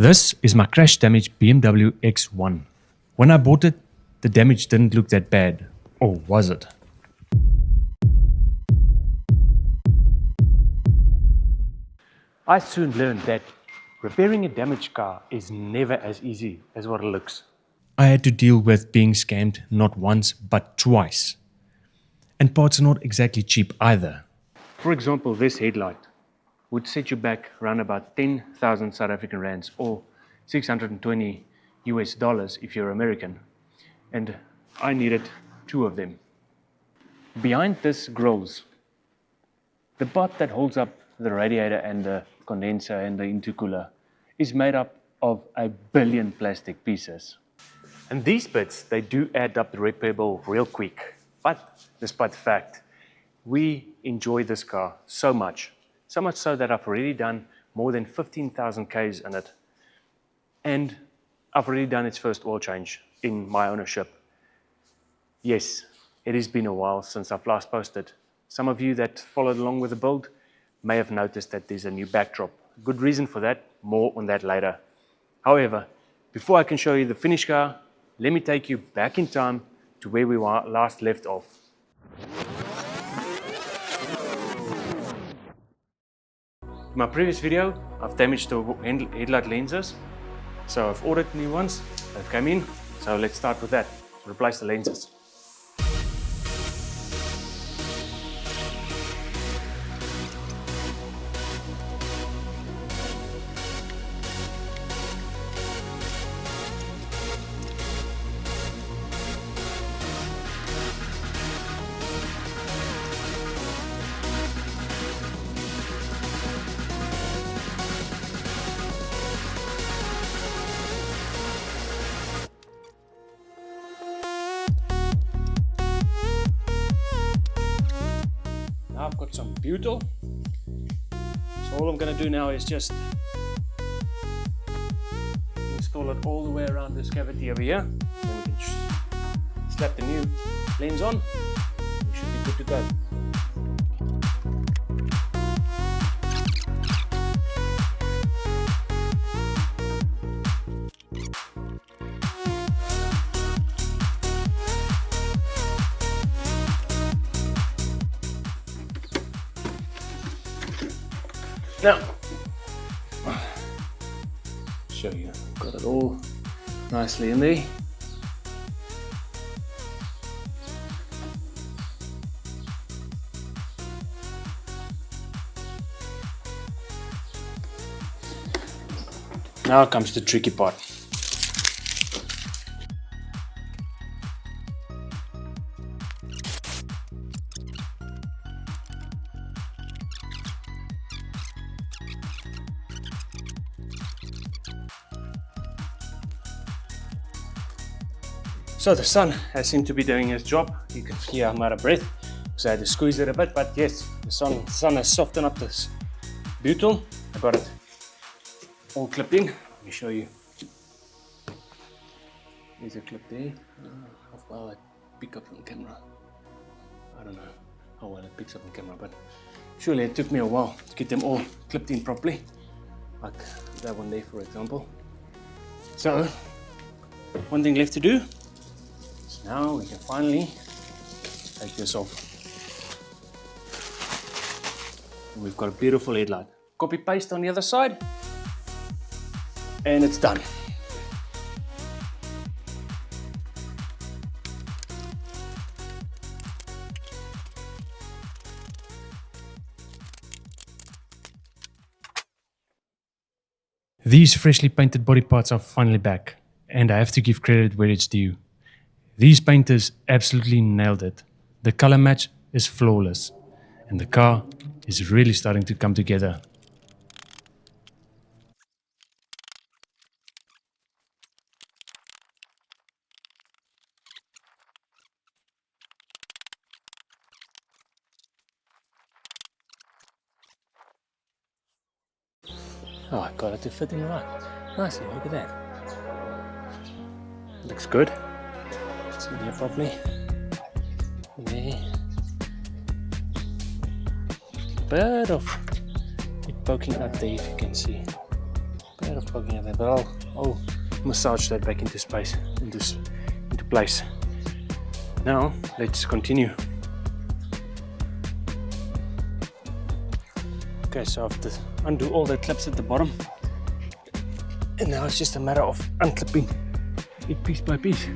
This is my crash damaged BMW X1. When I bought it, the damage didn't look that bad. Or was it? I soon learned that repairing a damaged car is never as easy as what it looks. I had to deal with being scammed not once but twice. And parts are not exactly cheap either. For example, this headlight would set you back around about 10,000 South African rands or 620 US dollars if you're American. And I needed 2 of them. Behind this grills, the part that holds up the radiator and the condenser and the intercooler is made up of 1 billion plastic pieces. And these bits, they do add up the repair bill real quick. But despite the fact, we enjoy this car so much so that I've already done more than 15,000 Ks in it. And I've already done its first oil change in my ownership. Yes, it has been a while since I've last posted. Some of you that followed along with the build may have noticed that there's a new backdrop. Good reason for that, more on that later. However, before I can show you the finished car, let me take you back in time to where we were last left off. In my previous video, I've damaged the headlight lenses. So I've ordered new ones, they've come in. So let's start with that, replace the lenses. Now I've got some butyl, so all I'm going to do now is just install it all the way around this cavity over here. Then we can slap the new lens on. We should be good to go. Now, show you, got it all nicely in there. Now comes the tricky part. So the sun has seemed to be doing its job. You can hear I'm out of breath because I had to squeeze it a bit, but yes, the sun has softened up this butyl. I got it all clipped in. Let me show you. There's a clip there. How well it pick up on camera. I don't know how well it picks up on camera, but surely it took me a while to get them all clipped in properly. Like that one there, for example. So, one thing left to do. Now we can finally take this off. And we've got a beautiful headlight. Copy paste on the other side. And it's done. These freshly painted body parts are finally back. And I have to give credit where it's due. These painters absolutely nailed it. The color match is flawless, and the car is really starting to come together. Oh, I got it to fit in right. Nicely, look at that. Looks good. See there properly. There. Bit of it poking out there if you can see. Bit of plugging in there, but I'll massage that back into space, into place. Now let's continue. Okay, so I have to undo all the clips at the bottom, and now it's just a matter of unclipping it piece by piece.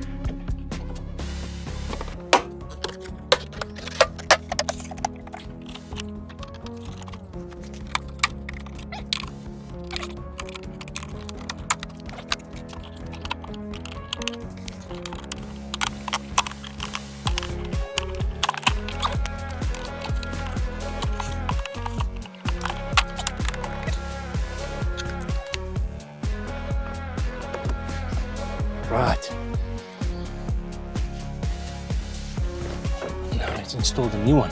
Right. Now let's install the new one.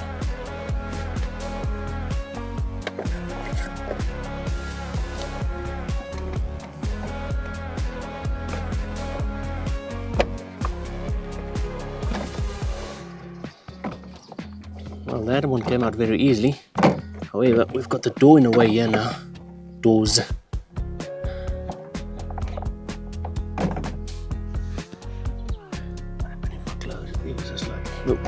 Well, that one came out very easily. However, we've got the door in the way here now. Doors. Look.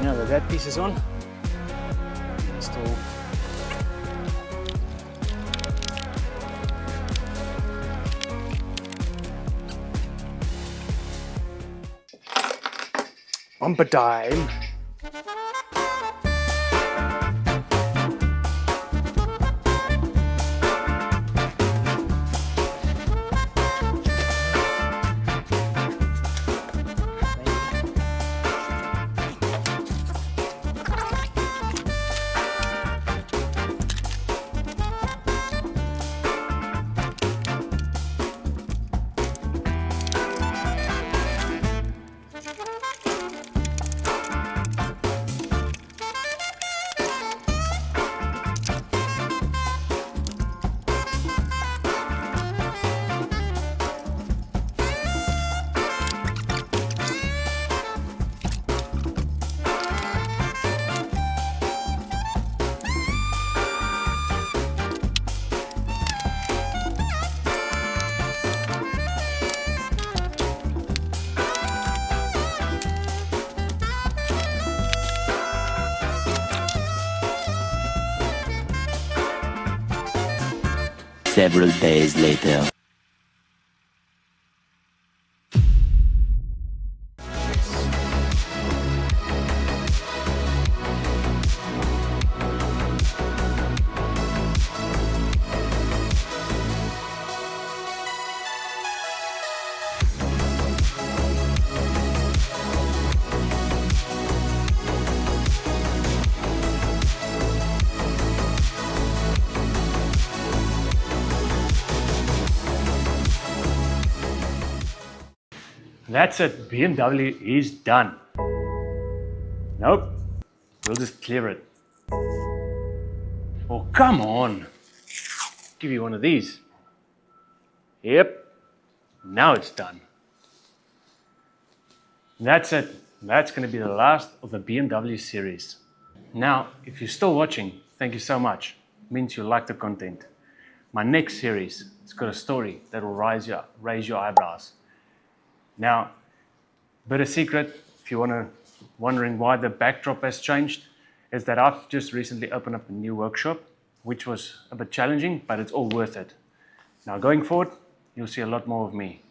Now that piece is on, install bumper time. Several days later. That's it, BMW is done. Nope, we'll just clear it. Oh, come on. Give you one of these. Yep, now it's done. That's it. That's going to be the last of the BMW series. Now, if you're still watching, thank you so much. It means you like the content. My next series, it's got a story that will raise your eyebrows. Now, bit of secret, if you're wondering why the backdrop has changed, is that I've just recently opened up a new workshop, which was a bit challenging, but it's all worth it. Now, going forward, you'll see a lot more of me.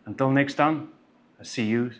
Until next time, I'll see you